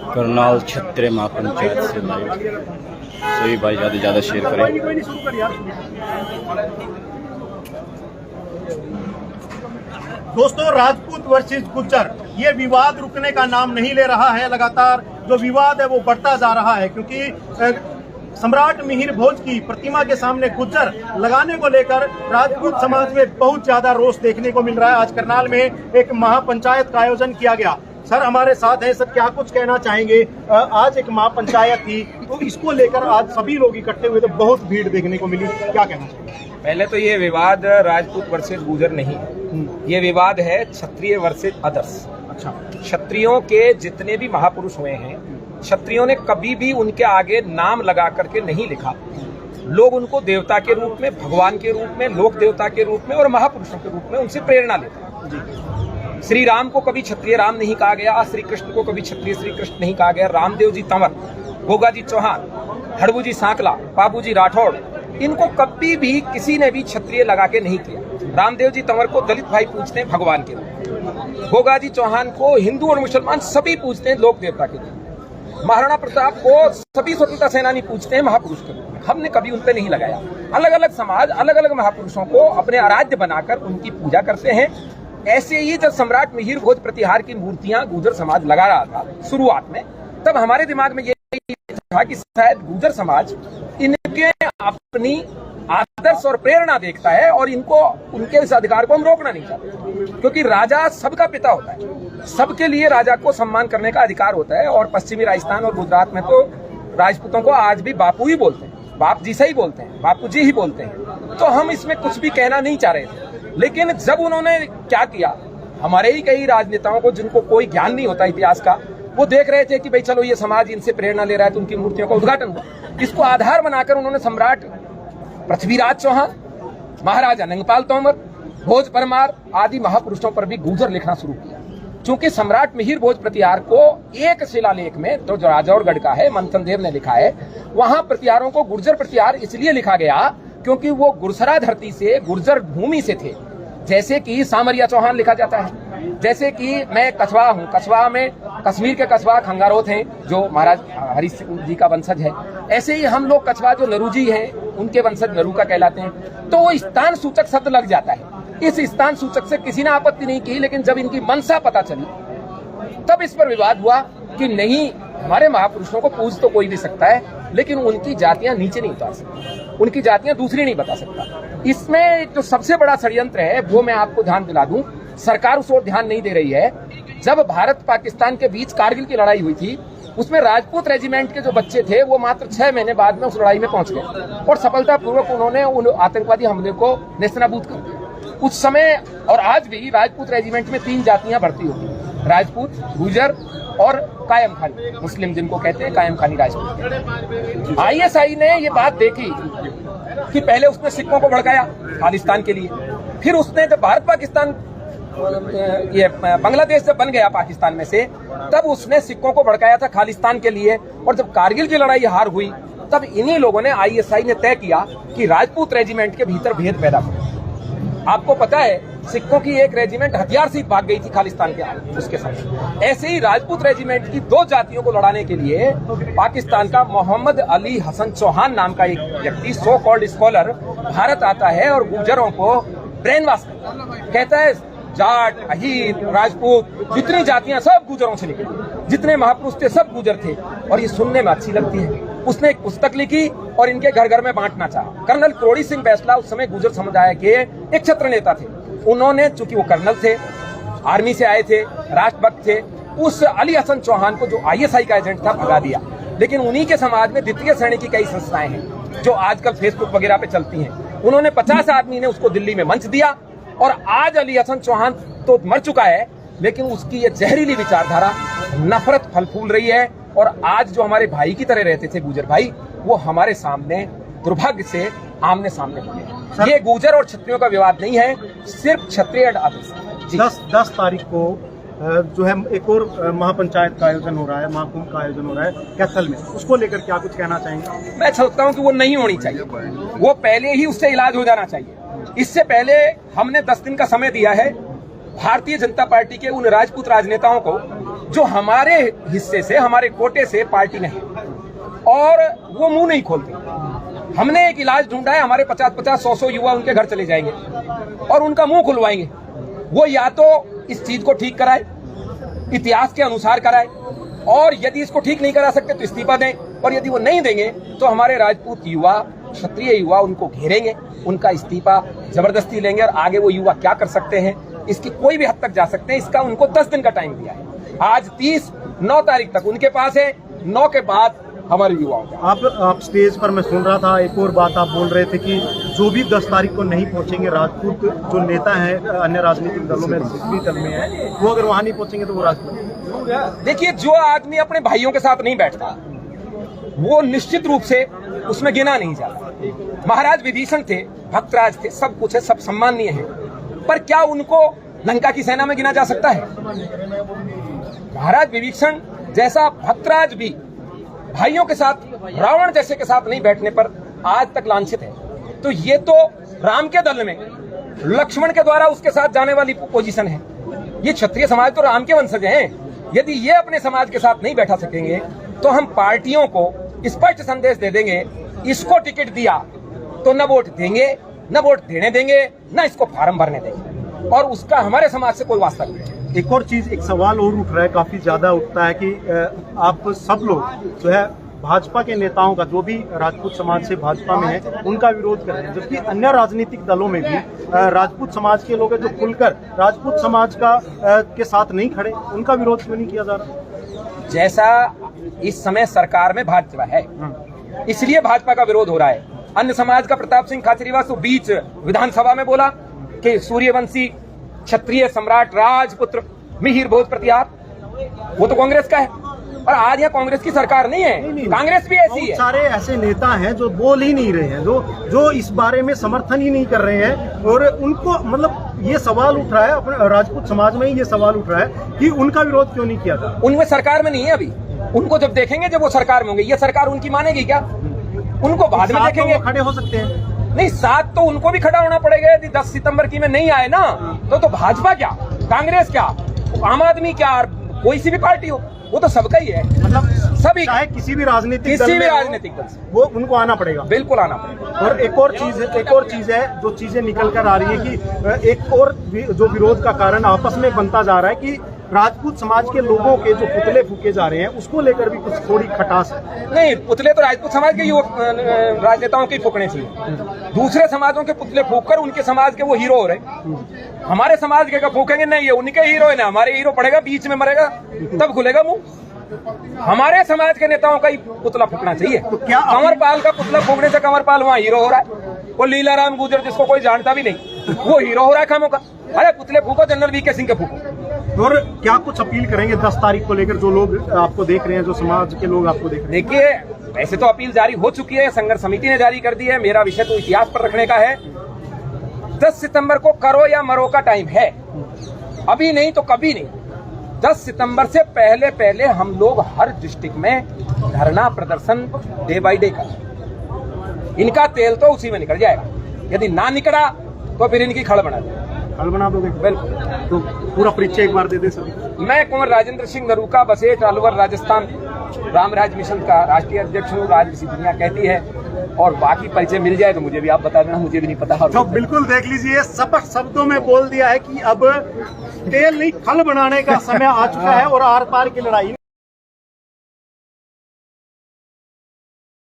करनाल क्षत्रिय महापंचायत से लाइव। सभी भाई ज़्यादा से ज़्यादा शेयर करें। दोस्तों, राजपूत वर्सेस गुज्जर, ये विवाद रुकने का नाम नहीं ले रहा है। लगातार जो विवाद है वो बढ़ता जा रहा है, क्योंकि सम्राट मिहिर भोज की प्रतिमा के सामने गुज्जर लगाने को लेकर राजपूत समाज में बहुत ज्यादा रोष देखने को मिल रहा है। आज करनाल में एक महापंचायत का आयोजन किया गया। सर हमारे साथ हैं। सर, क्या कुछ कहना चाहेंगे? आज एक महापंचायत थी, तो इसको लेकर आज सभी लोग इकट्ठे हुए थे, बहुत भीड़ देखने को मिली, क्या कहना चाहिए? पहले तो ये विवाद राजपूत वर्सेस गुर्जर नहीं है, ये विवाद है क्षत्रिय वर्सेस अदर्स। अच्छा, क्षत्रियों के जितने भी महापुरुष हुए हैं, क्षत्रियों ने कभी भी उनके आगे नाम लगा करके नहीं लिखा। लोग उनको देवता के रूप में, भगवान के रूप में, लोक देवता के रूप में और महापुरुषों के रूप में उनसे प्रेरणा लेते हैं। श्री राम को कभी क्षत्रिय राम नहीं कहा गया, श्री कृष्ण को कभी क्षत्रिय श्री कृष्ण नहीं कहा गया। रामदेव जी तंवर, गोगा जी चौहान, हड़बू जी सांकला, बाबू जी राठौड़, इनको कभी भी किसी ने भी क्षत्रिय लगा के नहीं किया। रामदेव जी तंवर को दलित भाई पूजते हैं भगवान के रूप, गोगा जी चौहान को हिंदू और मुसलमान सभी पूजते हैं लोक देवता के रूप, महाराणा प्रताप को सभी स्वतंत्रता सेनानी पूजते हैं महापुरुष के रूप में। हमने कभी उन पे नहीं लगाया। अलग अलग समाज अलग अलग महापुरुषों को अपने आराध्य बनाकर उनकी पूजा करते हैं। ऐसे ही जब सम्राट मिहिर भोज प्रतिहार की मूर्तियां गुर्जर समाज लगा रहा था शुरुआत में, तब हमारे दिमाग में ये था कि शायद गुर्जर समाज इनके अपनी आदर्श और प्रेरणा देखता है और इनको उनके इस अधिकार को हम रोकना नहीं चाहते, क्योंकि राजा सबका पिता होता है, सबके लिए राजा को सम्मान करने का अधिकार होता है। और पश्चिमी राजस्थान और गुजरात में तो राजपूतों को आज भी बापू ही बोलते हैं, बाप जी से ही बोलते हैं, बापू जी ही बोलते हैं। तो हम इसमें कुछ भी कहना नहीं चाह रहे थे, लेकिन जब उन्होंने क्या किया, हमारे ही कई राजनेताओं को जिनको कोई ज्ञान नहीं होता इतिहास का, वो देख रहे थे कि भाई चलो ये समाज इनसे प्रेरणा ले रहा है, तो उनकी मूर्तियों का उद्घाटन हुआ। इसको आधार बनाकर उन्होंने सम्राट पृथ्वीराज चौहान, महाराजा नंगपाल तोमर, भोज परमार आदि महापुरुषों पर भी गुर्जर लिखना शुरू किया। चूंकि सम्राट मिहिर भोज प्रतिहार को एक शिलालेख में, तो जो राजौरगढ़ का है, मंथन देव ने लिखा है, वहां प्रतिहारों को गुर्जर प्रतिहार इसलिए लिखा गया क्योंकि वो गुरसरा धरती से, गुर्जर भूमि से थे। जैसे कि सामरिया चौहान लिखा जाता है, जैसे कि मैं कछवा हूँ, कछवा में कश्मीर के कछवा खंगारोत हैं जो महाराज हरि सिंह जी का वंशज है, ऐसे ही हम लोग कछवा जो नरूजी हैं उनके वंशज नरूका कहलाते हैं। तो वो स्थान सूचक शब्द लग जाता है। इस स्थान सूचक से किसी ने आपत्ति नहीं की, लेकिन जब इनकी मनसा पता चली तब इस पर विवाद हुआ कि नहीं, हमारे महापुरुषों को पूज तो कोई भी सकता है, लेकिन उनकी जातियां नीचे नहीं उतार सकता, उनकी जातियां दूसरी नहीं बता सकता। इसमें जो सबसे बड़ा षड्यंत्र है वो मैं आपको ध्यान दिला दूं, सरकार उस ओर ध्यान नहीं दे रही है। जब भारत पाकिस्तान के बीच कारगिल की लड़ाई हुई थी, उसमें राजपूत रेजिमेंट के जो बच्चे थे वो मात्र 6 महीने बाद में उस लड़ाई में पहुंच गए और सफलतापूर्वक उन्होंने उन आतंकवादी हमले को नेस्तनाबूद कर दिया। उस समय और आज भी राजपूत रेजिमेंट में 3 जातियां भर्ती होती हैं, राजपूत, गुर्जर और कायम खानी मुस्लिम, जिनको कहते हैं कायम खानी राजपूत। ISI ने ये बात देखी कि पहले उसने सिखों को भड़काया खालिस्तान के लिए, फिर उसने जब भारत पाकिस्तान, ये बांग्लादेश जब बन गया पाकिस्तान में से, तब उसने सिखों को भड़काया था खालिस्तान के लिए। और जब कारगिल की लड़ाई हार हुई, तब इन्हीं लोगों ने, ISI ने तय किया कि राजपूत रेजिमेंट के भीतर भेद पैदा करें। आपको पता है सिखों की एक रेजिमेंट हथियार से भाग गई थी खालिस्तान के आगे उसके समय। ऐसे ही राजपूत रेजिमेंट की 2 जातियों को लड़ाने के लिए पाकिस्तान का मोहम्मद अली हसन चौहान नाम का एक व्यक्ति, सो कॉल्ड स्कॉलर, भारत आता है और गुर्जरों को ब्रेन वॉश कहता है, जाट, अहीर, राजपूत, जितनी जातियां सब गुर्जरों से निकली, जितने महापुरुष थे सब गुर्जर थे, और ये सुनने में अच्छी लगती है। उसने एक पुस्तक लिखी और इनके घर घर में बांटना चाहा। कर्नल क्रोड़ी सिंह बैसला उस समय गुर्जर समुदाय के एक छत्र नेता थे। उन्होंने, चूंकि वो कर्नल थे, आर्मी से आए थे, राष्ट्रभक्त थे, उस अली हसन चौहान को जो ISI का एजेंट था भगा दिया। लेकिन उन्हीं के समाज में द्वितीय श्रेणी की कई संस्थाएं हैं जो आजकल फेसबुक वगैरह पे चलती हैं। उन्होंने 50 आदमी ने उसको दिल्ली में मंच दिया और आज अली हसन चौहान तो मर चुका है, लेकिन उसकी ये जहरीली विचारधारा नफरत फल फूल रही है। और आज जो हमारे भाई की तरह रहते थे गुर्जर भाई, वो हमारे सामने दुर्भाग्य से आमने सामने हुए। ये गुर्जर और क्षत्रियों का विवाद नहीं है, सिर्फ क्षत्रिय और आदिवासी। 10 तारीख को जो है एक और महापंचायत का आयोजन हो रहा है, महाकुंभ का आयोजन हो रहा है कैथल में, उसको लेकर क्या कुछ कहना चाहेंगे? मैं सोचता हूँ कि वो नहीं होनी चाहिए, वो पहले ही उससे इलाज हो जाना चाहिए। इससे पहले हमने 10 दिन का समय दिया है भारतीय जनता पार्टी के उन राजपूत राजनेताओं को जो हमारे हिस्से से, हमारे कोटे से पार्टी नहीं, और वो मुंह नहीं खोलती। हमने एक इलाज ढूंढा है, हमारे 50-50, 100-100 युवा उनके घर चले जाएंगे और उनका मुंह खुलवाएंगे। वो या तो इस चीज को ठीक कराए, इतिहास के अनुसार कराए, और यदि इसको ठीक नहीं करा सकते तो इस्तीफा दें, और यदि वो नहीं देंगे तो हमारे राजपूत युवा, क्षत्रिय युवा उनको घेरेंगे, उनका इस्तीफा जबरदस्ती लेंगे, और आगे वो युवा क्या कर सकते हैं, इसकी कोई भी हद तक जा सकते हैं। इसका उनको 10 दिन का टाइम दिया है। आज 30, 9 तारीख तक उनके पास है, 9 के बाद हमारे युवाओं का। आप स्टेज पर मैं सुन रहा था, एक और बात आप बोल रहे थे कि जो भी 10 तारीख को नहीं पहुंचेंगे, राजपूत जो नेता हैं अन्य राजनीतिक दलों में, जिस भी दल में है, वो अगर वहां नहीं पहुंचेंगे तो वो राजपूत। देखिए, जो आदमी अपने भाइयों के साथ नहीं बैठता वो निश्चित रूप से उसमें गिना नहीं जाता। महाराज विभीषण थे, भक्तराज थे, सब कुछ है, सब सम्माननीय है, पर क्या उनको लंका की सेना में गिना जा सकता है? महाराज विभीषण जैसा भक्तराज भी भाइयों के साथ, रावण जैसे के साथ नहीं बैठने पर आज तक लांछित है। तो ये तो राम के दल में लक्ष्मण के द्वारा उसके साथ जाने वाली पोजीशन है। ये क्षत्रिय समाज तो राम के वंशज हैं। यदि ये अपने समाज के साथ नहीं बैठा सकेंगे तो हम पार्टियों को स्पष्ट संदेश दे देंगे, इसको टिकट दिया तो न वोट देंगे, न वोट देने देंगे, न इसको फार्म भरने देंगे, और उसका हमारे समाज से कोई वास्ता नहीं है। एक और चीज, एक सवाल और उठ रहा है, काफी ज्यादा उठता है कि आप सब लोग जो है भाजपा के नेताओं का, जो भी राजपूत समाज से भाजपा में है, उनका विरोध कर रहे हैं, जबकि अन्य राजनीतिक दलों में भी राजपूत समाज के लोग हैं जो खुलकर राजपूत समाज का के साथ नहीं खड़े, उनका विरोध क्यों नहीं किया जा रहा? जैसा इस समय सरकार में भाजपा है, इसलिए भाजपा का विरोध हो रहा है। अन्य समाज का प्रताप सिंह खाचरीवास तो बीच विधानसभा में बोला कि सूर्यवंशी क्षत्रिय सम्राट राजपुत्र मिहिर भोज प्रतिहार, वो तो कांग्रेस का है, और आज यहाँ कांग्रेस की सरकार नहीं है, कांग्रेस भी ऐसी है। सारे ऐसे नेता हैं जो बोल ही नहीं रहे हैं, जो इस बारे में समर्थन ही नहीं कर रहे हैं, और उनको मतलब ये सवाल उठ रहा है, अपने राजपूत समाज में ही ये सवाल उठ रहा है कि उनका विरोध क्यों नहीं किया था। उनमें सरकार में नहीं है अभी, उनको जब देखेंगे, जब वो सरकार में होंगे, ये सरकार उनकी मानेगी क्या? उनको बाद में देखेंगे। खड़े हो सकते हैं, नहीं, साथ तो उनको भी खड़ा होना पड़ेगा। यदि 10 सितंबर की में नहीं आए ना, तो भाजपा क्या, कांग्रेस क्या, आम आदमी क्या, कोई सी भी पार्टी हो, वो तो सबका ही है, मतलब सभी, चाहे किसी भी राजनीतिक दल से वो उनको आना पड़ेगा, बिल्कुल आना पड़ेगा। और एक और चीज है जो चीजें निकल कर आ रही है कि एक और जो विरोध का कारण आपस में बनता जा रहा है कि राजपूत समाज के लोगों के जो पुतले फूके जा रहे हैं, उसको लेकर भी कुछ थोड़ी खटास है। नहीं, पुतले तो राजपूत समाज के राजनेताओं के फूकने चाहिए। दूसरे समाजों के पुतले फूक कर उनके समाज के वो हीरो हो रहे, हमारे समाज के फूकेंगे नहीं, ये उनके हीरो है ना, हमारे हीरो पड़ेगा, बीच में मरेगा तब खुलेगा मुंह। हमारे समाज के नेताओं का ही पुतला फूकना चाहिए। तो क्या कंवरपाल का पुतला फूकने से कंवरपाल वहाँ हीरो हो रहा है, वो लीलाराम गुजर जिसको कोई जानता भी नहीं, वो हीरो हो रहा है खामों का। अरे पुतले फूको, जनरल वीके सिंह के फूको। और क्या कुछ अपील करेंगे 10 तारीख को लेकर, जो लोग आपको देख रहे हैं, जो समाज के लोग आपको देख रहे हैं? देखिए, वैसे तो अपील जारी हो चुकी है, संघर्ष समिति ने जारी कर दी है। मेरा विषय तो इतिहास पर रखने का है। 10 सितंबर को करो या मरो का टाइम है, अभी नहीं तो कभी नहीं। 10 सितंबर से पहले पहले हम लोग हर डिस्ट्रिक्ट में धरना प्रदर्शन डे बाई डे करें। इनका तेल तो उसी में निकल जाएगा, यदि ना निकला तो फिर इनकी खड़ बना देगा। हल बना दोगे? बिल्कुल। तो पूरा परिचय एक बार दे दे सर। मैं कुंवर राजेंद्र सिंह नरूका, बसेठ, अलवर, राजस्थान रामराज मिशन का राष्ट्रीय अध्यक्ष हूँ, राजसी दुनिया कहती है। और बाकी परिचय मिल जाए तो मुझे भी आप बता देना, मुझे भी नहीं पता। तो बिल्कुल देख लीजिए, स्पष्ट शब्दों में बोल दिया है कि अब तेल नहीं खल बनाने का समय आ चुका है और आर पार की लड़ाई